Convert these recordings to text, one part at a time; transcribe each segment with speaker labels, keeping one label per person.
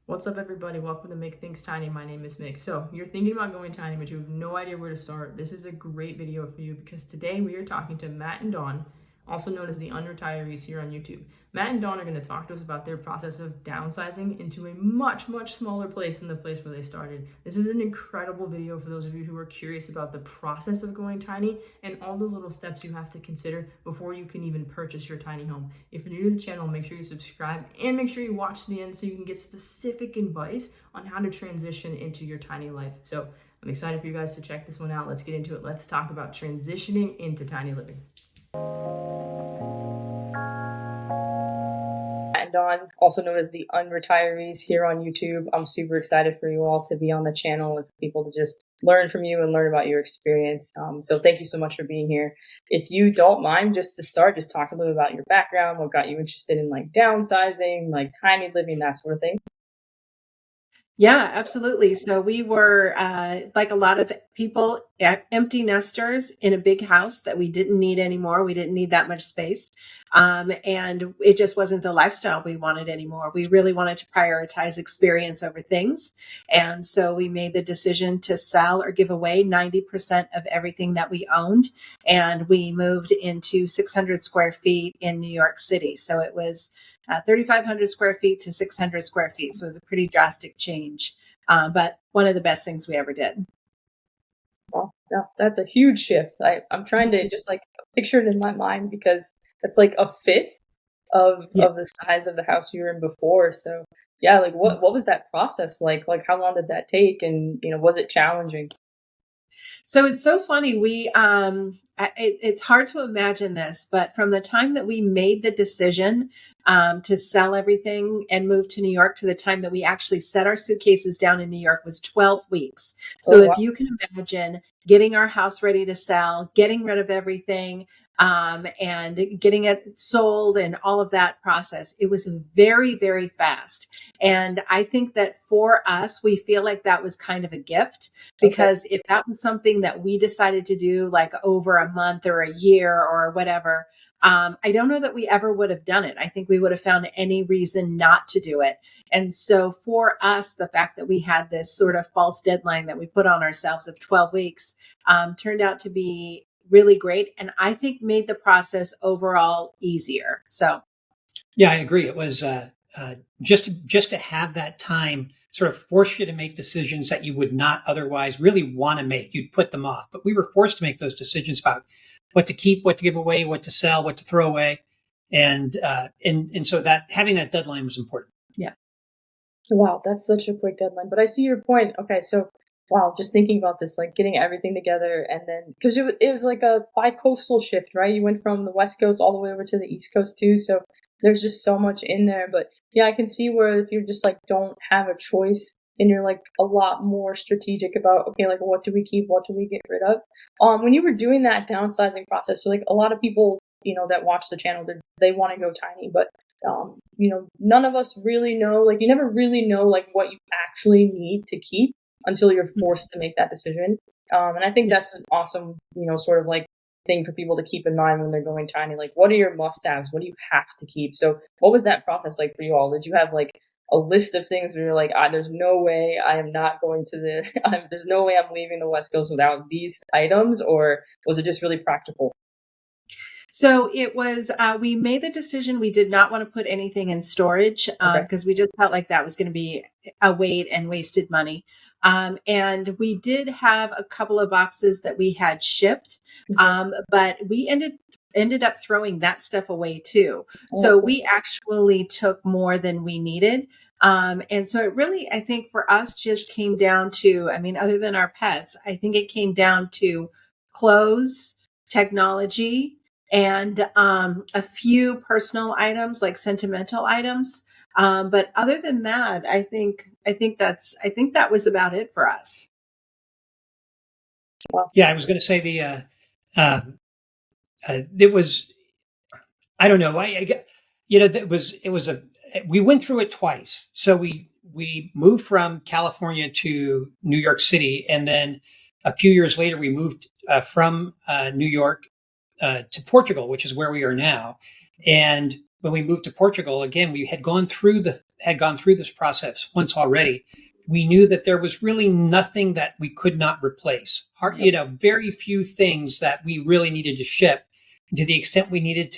Speaker 1: What's up, everybody? Welcome to Make Things Tiny. My name is Mick. So, you're thinking about going tiny, but you have no idea where to start. This is a great video for you because today we are talking to Matt and Dawn, also known as the Unretirees here on YouTube. Matt and Dawn are going to talk to us about their process of downsizing into a much smaller place than the place where they started. This is an incredible video for those of you who are curious about the process of going tiny and all those little steps you have to consider before you can even purchase your tiny home. If you're new to the channel, make sure you subscribe and make sure you watch to the end so you can get specific advice on how to transition into your tiny life. So I'm excited for you guys to check this one out. Let's get into it. Let's talk about transitioning into tiny living. And Dawn, also known as the Unretirees here on YouTube. I'm super excited for you all to be on the channel with people to just learn from you and learn about your experience. So thank you so much for being here. If you don't mind, just to start, just talk a little about your background, what got you interested in like downsizing, like tiny living, that sort of thing.
Speaker 2: Yeah, absolutely. So we were, like a lot of people, empty nesters in a big house that we didn't need anymore. We didn't need that much space. And it just wasn't the lifestyle we wanted anymore. We really wanted to prioritize experience over things. And so we made the decision to sell or give away 90% of everything that we owned. And we moved into 600 square feet in New York City. So it was 3,500 square feet to 600 square feet. So it was a pretty drastic change, but one of the best things we ever did.
Speaker 1: Well, no, that's a huge shift. I'm trying to just like picture it in my mind because it's like a fifth of the size of the house you were in before. So yeah, like what was that process like? Like how long did that take? And was it challenging?
Speaker 2: So it's so funny. It's hard to imagine this, but from the time that we made the decision to sell everything and move to New York to the time that we actually set our suitcases down in New York was 12 weeks. So if you can imagine getting our house ready to sell, getting rid of everything, and getting it sold and all of that process, it was very fast. And I think that for us, we feel like that was kind of a gift because if that was something that we decided to do like over a month or a year or whatever, I don't know that we ever would have done it. I think we would have found any reason not to do it. And so for us, the fact that we had this sort of false deadline that we put on ourselves of 12 weeks turned out to be really great. And I think made the process overall easier. So.
Speaker 3: Yeah, I agree. It was just to have that time sort of force you to make decisions that you would not otherwise really want to make. You'd put them off, but we were forced to make those decisions about what to keep, what to give away, what to sell, what to throw away. And so that having that deadline was important.
Speaker 2: Yeah.
Speaker 1: Wow, that's such a quick deadline. But I see your point. Okay, so wow, just thinking about this, like getting everything together and then, because it was like a bi-coastal shift, right? You went from the West Coast all the way over to the East Coast too. So there's just so much in there. But yeah, I can see where if you're just like don't have a choice and you're like a lot more strategic about, okay, like what do we keep? What do we get rid of? When you were doing that downsizing process, so like a lot of people, that watch the channel, they want to go tiny, but none of us really know, like you never really know like what you actually need to keep until you're forced to make that decision. And I think that's an awesome, sort of like thing for people to keep in mind when they're going tiny. Like, what are your must-haves? What do you have to keep? So what was that process like for you all? Did you have like a list of things where you're like, there's no way I am not going to there's no way I'm leaving the West Coast without these items? Or was it just really practical?
Speaker 2: So it was, we made the decision. We did not want to put anything in storage because we just felt like that was going to be a weight and wasted money. And we did have a couple of boxes that we had shipped, but we ended up throwing that stuff away too. So we actually took more than we needed. And so it really, I think for us just came down to, other than our pets, I think it came down to clothes, technology, and a few personal items like sentimental items. But other than that, I think that was about it for us.
Speaker 3: Yeah, I was going to say it was, I don't know. We went through it twice. So we moved from California to New York City. And then a few years later, we moved from New York to Portugal, which is where we are now. And when we moved to Portugal, again, we had gone through had gone through this process once already, we knew that there was really nothing that we could not replace. Very few things that we really needed to ship. To the extent we needed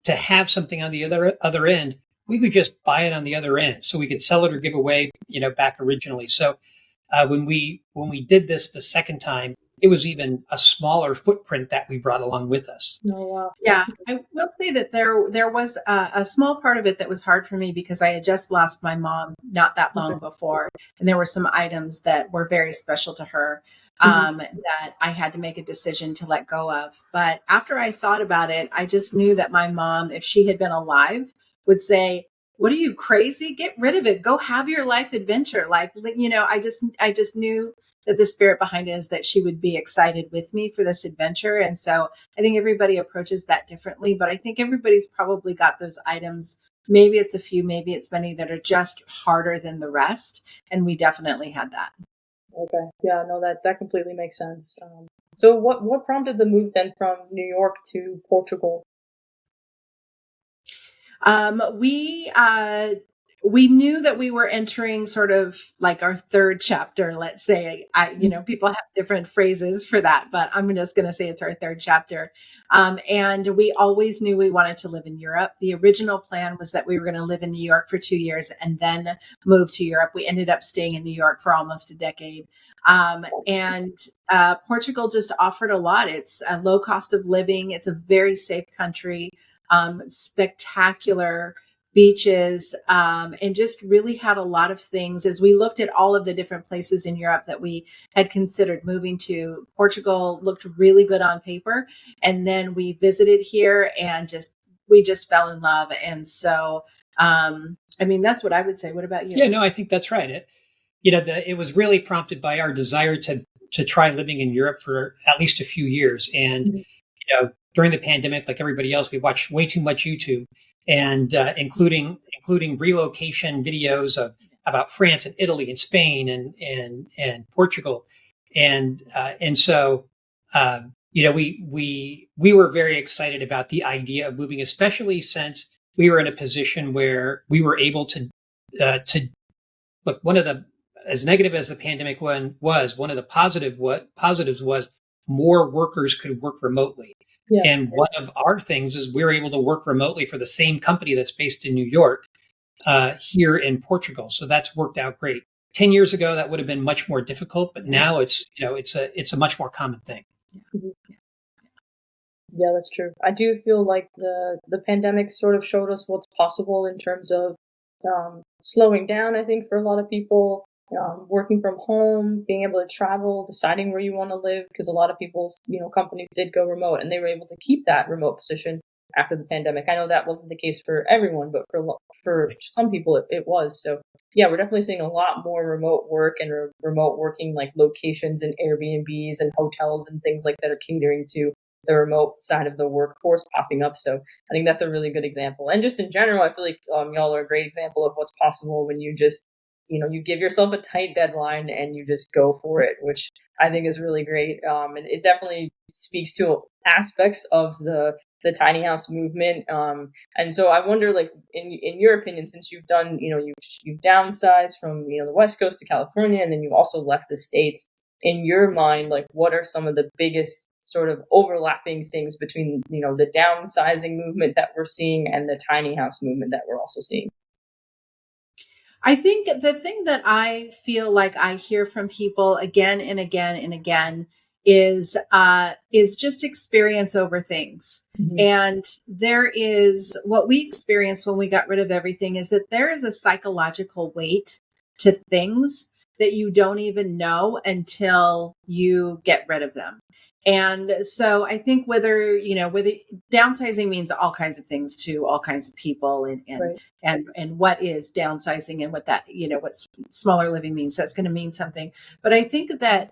Speaker 3: to have something on the other end, we could just buy it on the other end, so we could sell it or give away, back originally. So when we did this the second time, it was even a smaller footprint that we brought along with us.
Speaker 1: Oh, wow.
Speaker 2: Yeah, I will say that there was a small part of it that was hard for me because I had just lost my mom not that long before, and there were some items that were very special to her that I had to make a decision to let go of. But after I thought about it, I just knew that my mom, if she had been alive, would say, "What are you, crazy? Get rid of it. Go have your life adventure." I just knew that the spirit behind it is that she would be excited with me for this adventure. And so I think everybody approaches that differently, but I think everybody's probably got those items. Maybe it's a few, maybe it's many that are just harder than the rest. And we definitely had that.
Speaker 1: Okay. Yeah, no, that completely makes sense. So what prompted the move then from New York to Portugal?
Speaker 2: We knew that we were entering sort of like our third chapter, let's say. People have different phrases for that, but I'm just going to say it's our third chapter. And we always knew we wanted to live in Europe. The original plan was that we were going to live in New York for 2 years and then move to Europe. We ended up staying in New York for almost a decade. And Portugal just offered a lot. It's a low cost of living. It's a very safe country, spectacular beaches, and just really had a lot of things. As we looked at all of the different places in Europe that we had considered moving to, Portugal looked really good on paper. And then we visited here and we just fell in love. And so, that's what I would say. What about you?
Speaker 3: Yeah, no, I think that's right. It was really prompted by our desire to try living in Europe for at least a few years. And, during the pandemic, like everybody else, we watched way too much YouTube, and including relocation videos about France and Italy and Spain and Portugal, and so we were very excited about the idea of moving, especially since we were in a position where we were able to look. One of the, as negative as the pandemic was, one of the positives was more workers could work remotely. Yeah. And one of our things is we're able to work remotely for the same company that's based in New York, here in Portugal. So that's worked out great. 10 years ago, that would have been much more difficult, but now it's a much more common thing.
Speaker 1: Yeah, that's true. I do feel like the pandemic sort of showed us what's possible in terms of slowing down, I think, for a lot of people. Working from home, being able to travel, deciding where you want to live, because a lot of people's, companies did go remote and they were able to keep that remote position after the pandemic. I know that wasn't the case for everyone, but for some people it was. So yeah, we're definitely seeing a lot more remote work and remote working, like locations and Airbnbs and hotels and things like that are catering to the remote side of the workforce popping up. So I think that's a really good example. And just in general, I feel like y'all are a great example of what's possible when you just you give yourself a tight deadline and you just go for it, which I think is really great. And it definitely speaks to aspects of the tiny house movement. And so I wonder, like, in your opinion, since you've done, you've downsized from, the West Coast to California, and then you also left the States, in your mind, like, what are some of the biggest sort of overlapping things between, the downsizing movement that we're seeing and the tiny house movement that we're also seeing?
Speaker 2: I think the thing that I feel like I hear from people again and again and again is just experience over things. Mm-hmm. And there is, what we experienced when we got rid of everything is that there is a psychological weight to things that you don't even know until you get rid of them. And so I think whether downsizing means all kinds of things to all kinds of people, and what is downsizing and what that, what smaller living means, that's going to mean something. But I think that,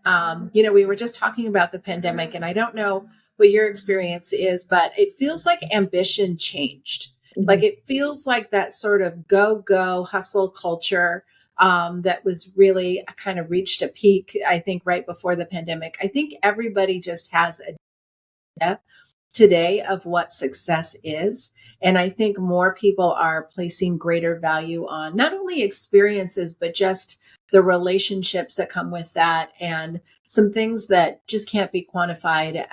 Speaker 2: we were just talking about the pandemic, and I don't know what your experience is, but it feels like ambition changed. Mm-hmm. Like it feels like that sort of go hustle culture that was really kind of reached a peak, I think, right before the pandemic. I think everybody just has a idea today of what success is. And I think more people are placing greater value on not only experiences, but just the relationships that come with that, and some things that just can't be quantified,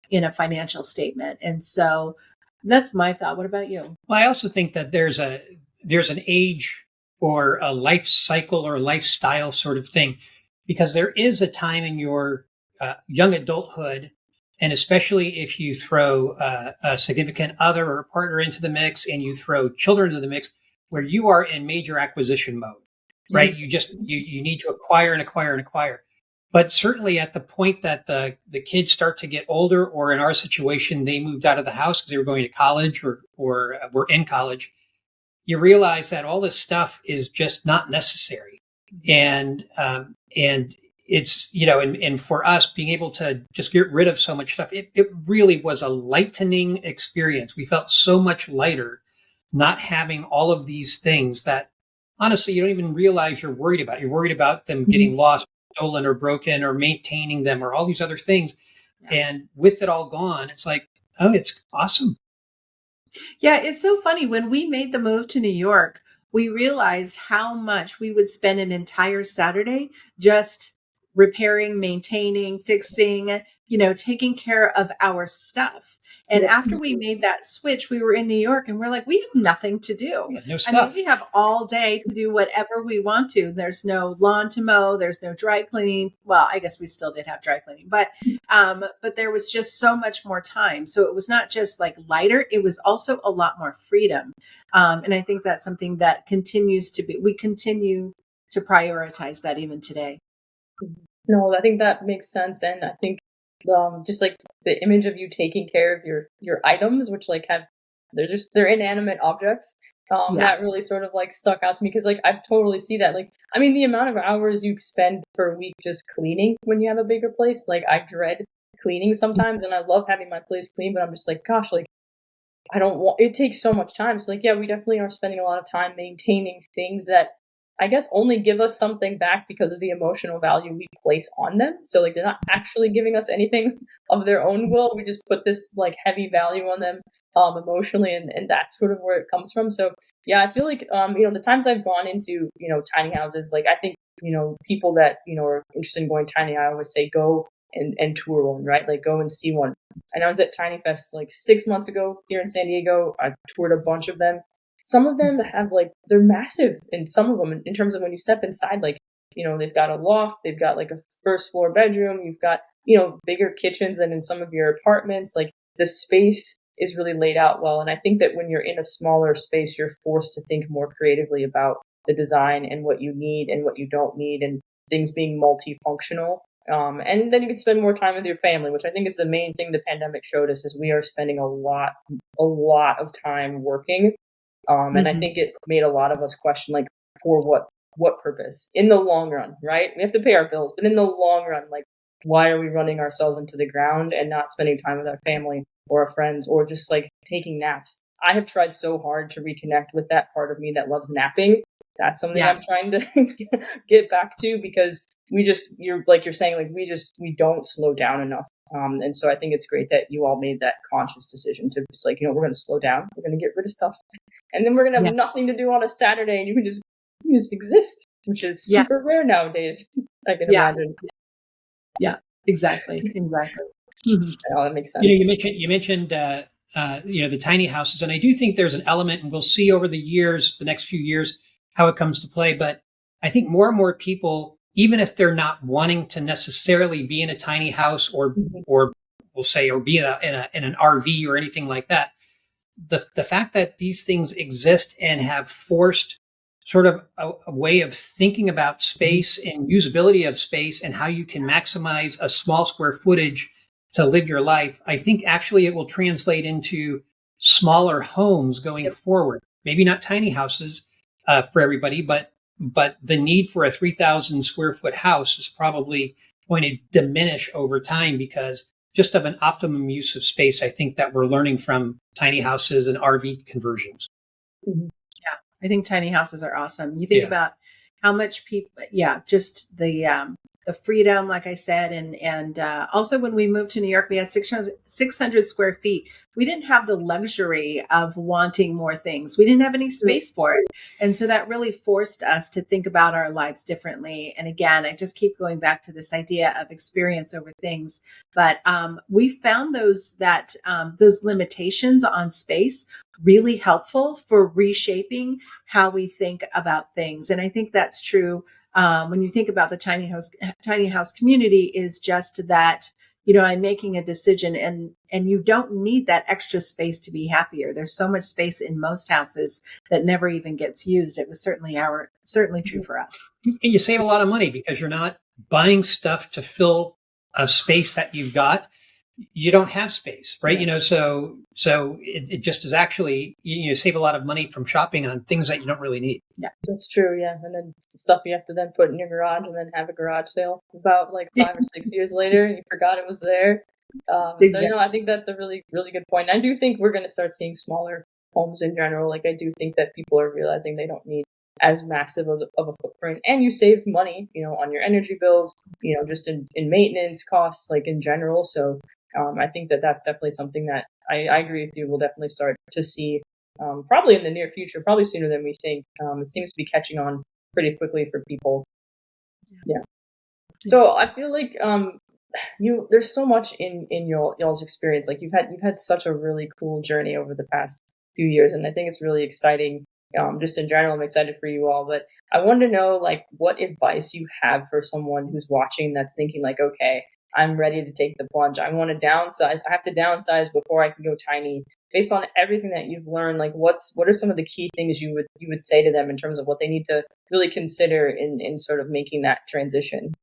Speaker 2: in a financial statement. And so that's my thought. What about you?
Speaker 3: Well, I also think that there's an age or a life cycle or lifestyle sort of thing, because there is a time in your young adulthood, and especially if you throw a significant other or a partner into the mix and you throw children into the mix, where you are in major acquisition mode, right? You need to acquire and acquire and acquire. But certainly at the point that the kids start to get older, or in our situation, they moved out of the house because they were going to college or were in college, you realize that all this stuff is just not necessary. And it's, and for us being able to just get rid of so much stuff, it really was a lightening experience. We felt so much lighter not having all of these things that honestly you don't even realize you're worried about. You're worried about them getting lost, stolen, or broken, or maintaining them, or all these other things. And with it all gone, it's like, oh, it's awesome.
Speaker 2: Yeah, it's so funny. When we made the move to New York, we realized how much we would spend an entire Saturday just repairing, maintaining, fixing, taking care of our stuff. And after we made that switch, we were in New York and we're like, we have nothing to do.
Speaker 3: Yeah, no
Speaker 2: I
Speaker 3: stuff.
Speaker 2: mean, we have all day to do whatever we want to. There's no lawn to mow. There's no dry cleaning. Well, I guess we still did have dry cleaning, but there was just so much more time. So it was not just like lighter. It was also a lot more freedom. And I think that's something that we continue to prioritize that even today.
Speaker 1: No, I think that makes sense. And I think just like the image of you taking care of your items, which like they're inanimate objects. That really sort of like stuck out to me, because like I totally see that. Like, I mean, the amount of hours you spend per week just cleaning when you have a bigger place, like I dread cleaning sometimes, and I love having my place clean, but I'm just like, gosh, like I don't want, it takes so much time. So like, yeah, we definitely are spending a lot of time maintaining things that I guess only give us something back because of the emotional value we place on them. So like they're not actually giving us anything of their own will. We just put this like heavy value on them emotionally, and that's sort of where it comes from. So yeah, I feel like the times I've gone into, tiny houses, like I think, people that, are interested in going tiny, I always say go and tour one, right? Like go and see one. And I was at Tiny Fest like 6 months ago here in San Diego. I toured a bunch of them. Some of them have like, they're massive, and some of them in terms of when you step inside, like, they've got a loft, they've got like a first floor bedroom, you've got, bigger kitchens than in some of your apartments. Like the space is really laid out well. And I think that when you're in a smaller space, you're forced to think more creatively about the design and what you need and what you don't need, and things being multifunctional. And then you can spend more time with your family, which I think is the main thing the pandemic showed us, is we are spending a lot of time working. And I think it made a lot of us question, like, for what purpose in the long run, right? We have to pay our bills, but in the long run, like, why are we running ourselves into the ground and not spending time with our family or our friends, or just like taking naps? I have tried so hard to reconnect with that part of me that loves napping. That's something I'm trying to get back to, because you're saying, like, we don't slow down enough. And so I think it's great that you all made that conscious decision to just like, we're going to slow down, we're going to get rid of stuff, and then we're going to have nothing to do on a Saturday, and you can just exist, which is super rare nowadays. I can imagine.
Speaker 2: Yeah, exactly.
Speaker 1: Oh, that makes sense.
Speaker 3: You mentioned the tiny houses, and I do think there's an element, and we'll see over the next few years, how it comes to play. But I think more and more people, even if they're not wanting to necessarily be in a tiny house or we'll say, or be in an RV or anything like that, the fact that these things exist and have forced sort of a way of thinking about space and usability of space and how you can maximize a small square footage to live your life, I think actually it will translate into smaller homes going forward. Maybe not tiny houses for everybody, but the need for a 3,000 square foot house is probably going to diminish over time, because just of an optimum use of space, I think, that we're learning from tiny houses and RV conversions.
Speaker 2: Yeah, I think tiny houses are awesome. You think about how much people, just the the freedom, like I said, and also when we moved to New York, we had 600 square feet. We didn't have the luxury of wanting more things. We didn't have any space for it. And so that really forced us to think about our lives differently. And again, I just keep going back to this idea of experience over things. But we found those limitations on space really helpful for reshaping how we think about things. And I think that's true when you think about the tiny house community, is just that, I'm making a decision, and you don't need that extra space to be happier. There's so much space in most houses that never even gets used. It was certainly true for us.
Speaker 3: And you save a lot of money because you're not buying stuff to fill a space that you've got. You don't have space, right?
Speaker 2: Yeah.
Speaker 3: So it just is actually, you save a lot of money from shopping on things that you don't really need.
Speaker 1: Yeah, that's true. Yeah. And then stuff you have to then put in your garage and then have a garage sale about like 5 or 6 years later, and you forgot it was there.
Speaker 2: Exactly.
Speaker 1: So, I think that's a really, really good point. I do think we're going to start seeing smaller homes in general. Like, I do think that people are realizing they don't need as massive of a footprint, and you save money, on your energy bills, just in maintenance costs, like in general. So, I think that that's definitely something that I agree with you. We'll definitely start to see probably in the near future, probably sooner than we think. It seems to be catching on pretty quickly for people. Yeah. So I feel like there's so much in y'all's experience. Like you've had such a really cool journey over the past few years, and I think it's really exciting. Just in general, I'm excited for you all, but I wanted to know like what advice you have for someone who's watching that's thinking like, okay, I'm ready to take the plunge. I want to downsize. I have to downsize before I can go tiny. Based on everything that you've learned, like what are some of the key things you would say to them in terms of what they need to really consider in sort of making that transition?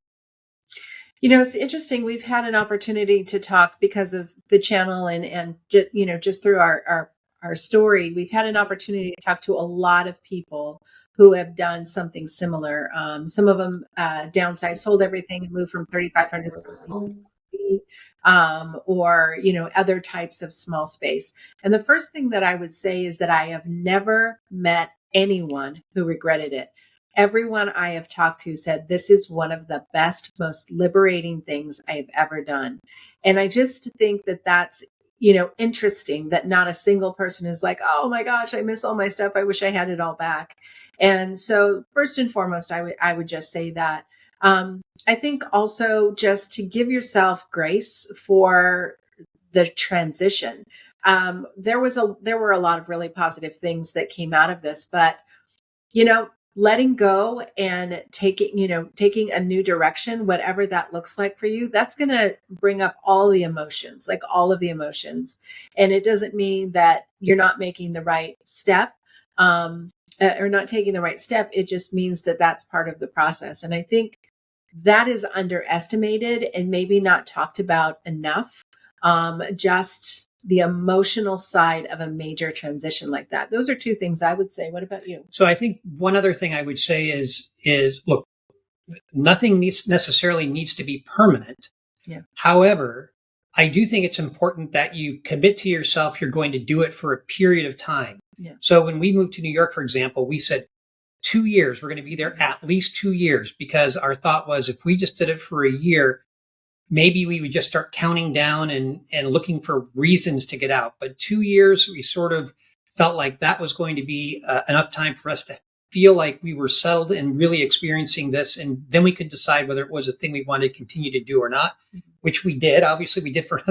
Speaker 2: It's interesting. We've had an opportunity to talk because of the channel and just through our story, we've had an opportunity to talk to a lot of people who have done something similar. Some of them downsized, sold everything, and moved from 3,500 square feet, or other types of small space. And the first thing that I would say is that I have never met anyone who regretted it. Everyone I have talked to said this is one of the best, most liberating things I have ever done. And I just think that that's interesting that not a single person is like, oh my gosh, I miss all my stuff. I wish I had it all back. And so first and foremost, I would just say that. I think also just to give yourself grace for the transition. There were a lot of really positive things that came out of this, but letting go and taking a new direction, whatever that looks like for you, that's going to bring up all the emotions, like all of the emotions. And it doesn't mean that you're not making the right step, or not taking the right step. It just means that that's part of the process. And I think that is underestimated and maybe not talked about enough. Just the emotional side of a major transition like that. Those are two things I would say. What about you?
Speaker 3: So I think one other thing I would say is look, nothing necessarily needs to be permanent.
Speaker 2: Yeah.
Speaker 3: However, I do think it's important that you commit to yourself you're going to do it for a period of time.
Speaker 2: Yeah.
Speaker 3: So when we moved to New York, for example, we said 2 years, we're going to be there at least 2 years, because our thought was if we just did it for a year, maybe we would just start counting down and looking for reasons to get out. But 2 years, we sort of felt like that was going to be enough time for us to feel like we were settled and really experiencing this. And then we could decide whether it was a thing we wanted to continue to do or not, which we did. Obviously, we did for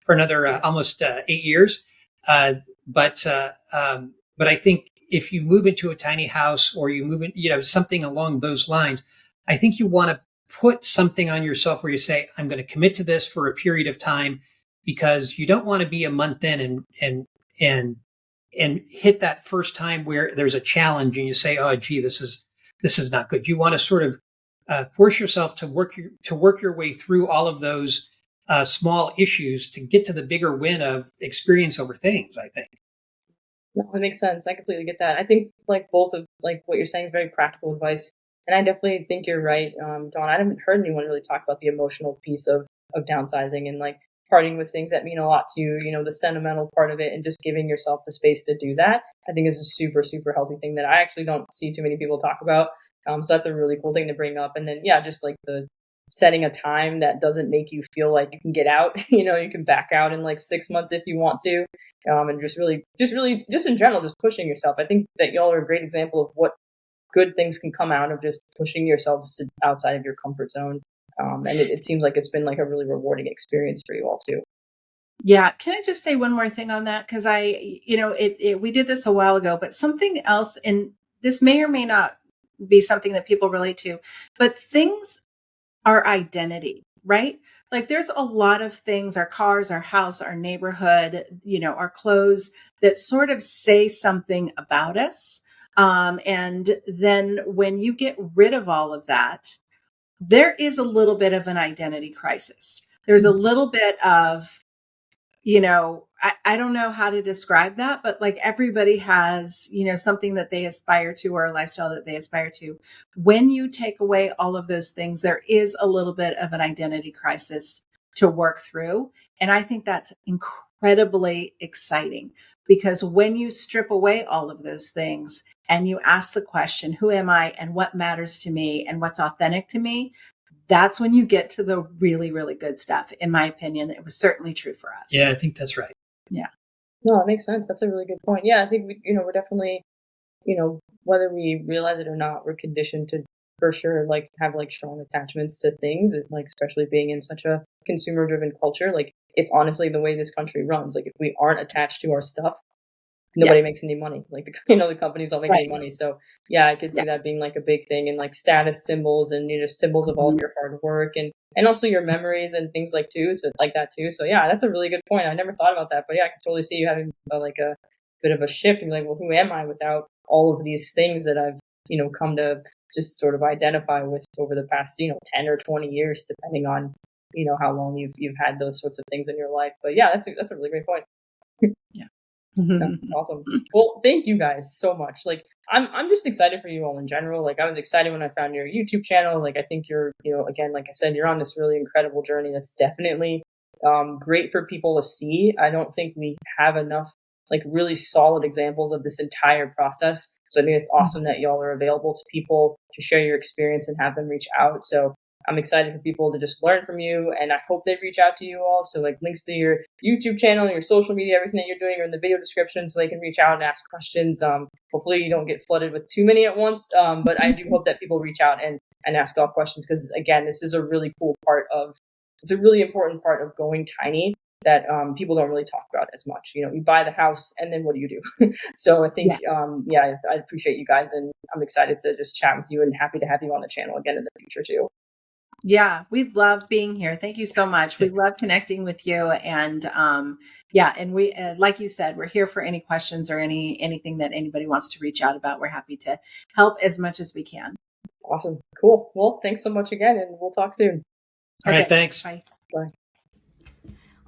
Speaker 3: another almost 8 years. But I think if you move into a tiny house or you move in, something along those lines, I think you want to put something on yourself where you say, I'm going to commit to this for a period of time, because you don't want to be a month in and hit that first time where there's a challenge and you say, oh, gee, this is not good. You want to sort of force yourself to work your way through all of those small issues to get to the bigger win of experience over things, I think.
Speaker 1: No, that makes sense. I completely get that. I think like both of like what you're saying is very practical advice. And I definitely think you're right, Dawn. I haven't heard anyone really talk about the emotional piece of downsizing and like parting with things that mean a lot to you, the sentimental part of it, and just giving yourself the space to do that. I think is a super, super healthy thing that I actually don't see too many people talk about. So that's a really cool thing to bring up. And then, yeah, just like the setting a time that doesn't make you feel like you can get out. You can back out in like 6 months if you want to, and just in general, just pushing yourself. I think that y'all are a great example of what good things can come out of just pushing yourselves to outside of your comfort zone. And it seems like it's been like a really rewarding experience for you all too.
Speaker 2: Yeah. Can I just say one more thing on that? Because we did this a while ago, but something else, and this may or may not be something that people relate to, but things are identity, right? Like there's a lot of things, our cars, our house, our neighborhood, our clothes that sort of say something about us. And then when you get rid of all of that, there is a little bit of an identity crisis. There's a little bit of, I don't know how to describe that, but like everybody has, something that they aspire to or a lifestyle that they aspire to. When you take away all of those things, there is a little bit of an identity crisis to work through. And I think that's incredibly exciting because when you strip away all of those things and you ask the question, who am I and what matters to me and what's authentic to me? That's when you get to the really, really good stuff. In my opinion, it was certainly true for us.
Speaker 3: Yeah, I think that's right.
Speaker 2: Yeah.
Speaker 1: No, that makes sense. That's a really good point. Yeah, I think we're definitely, whether we realize it or not, we're conditioned to for sure like have like strong attachments to things, and, like especially being in such a consumer driven culture. Like it's honestly the way this country runs. Like if we aren't attached to our stuff, nobody makes any money. Like the companies don't make any money. So yeah, I could see that being like a big thing, and like status symbols and symbols of all of your hard work and also your memories and things like too. So like that too. So yeah, that's a really good point. I never thought about that, but yeah, I can totally see you having like a bit of a shift and be like, well, who am I without all of these things that I've come to just sort of identify with over the past 10 or 20 years, depending on how long you've had those sorts of things in your life. But yeah, that's a really great point.
Speaker 2: Yeah.
Speaker 1: That's awesome. Well, thank you guys so much. Like, I'm just excited for you all in general. Like, I was excited when I found your YouTube channel. Like, I think you're, again, like I said, you're on this really incredible journey. That's definitely great for people to see. I don't think we have enough like really solid examples of this entire process. So I think it's awesome that y'all are available to people to share your experience and have them reach out. So I'm excited for people to just learn from you, and I hope they reach out to you all. So like links to your YouTube channel, your social media, everything that you're doing are in the video description so they can reach out and ask questions. Hopefully you don't get flooded with too many at once, but I do hope that people reach out and ask all questions because, again, this is a really cool part of, it's a really important part of going tiny that people don't really talk about as much. You buy the house and then what do you do? So I think, I appreciate you guys, and I'm excited to just chat with you and happy to have you on the channel again in the future too.
Speaker 2: Yeah, we love being here. Thank you so much. We love connecting with you. And and we, like you said, we're here for any questions or anything that anybody wants to reach out about. We're happy to help as much as we can.
Speaker 1: Awesome. Cool. Well, thanks so much again, and we'll talk soon.
Speaker 3: All right. Thanks.
Speaker 2: Bye.
Speaker 1: Bye.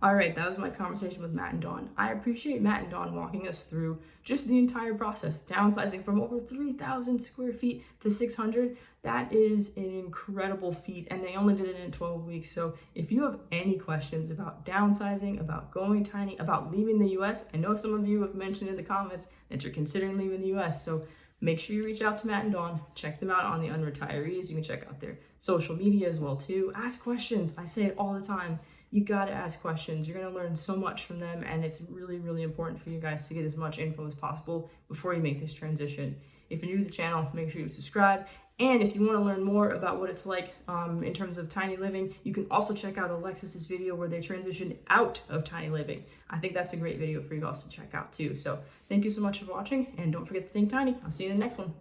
Speaker 1: All right, that was my conversation with Matt and Dawn. I appreciate Matt and Dawn walking us through just the entire process, downsizing from over 3,000 square feet to 600. That is an incredible feat, and they only did it in 12 weeks. So if you have any questions about downsizing, about going tiny, about leaving the US, I know some of you have mentioned in the comments that you're considering leaving the US, so make sure you reach out to Matt and Dawn. Check them out on the Unretirees. You can check out their social media as well too. Ask questions. I say it all the time. You got to ask questions. You're going to learn so much from them, and it's really, really important for you guys to get as much info as possible before you make this transition. If you're new to the channel, make sure you subscribe. And if you want to learn more about what it's like in terms of tiny living, you can also check out Alexis's video where they transitioned out of tiny living. I think that's a great video for you guys to check out too. So thank you so much for watching, and don't forget to think tiny. I'll see you in the next one.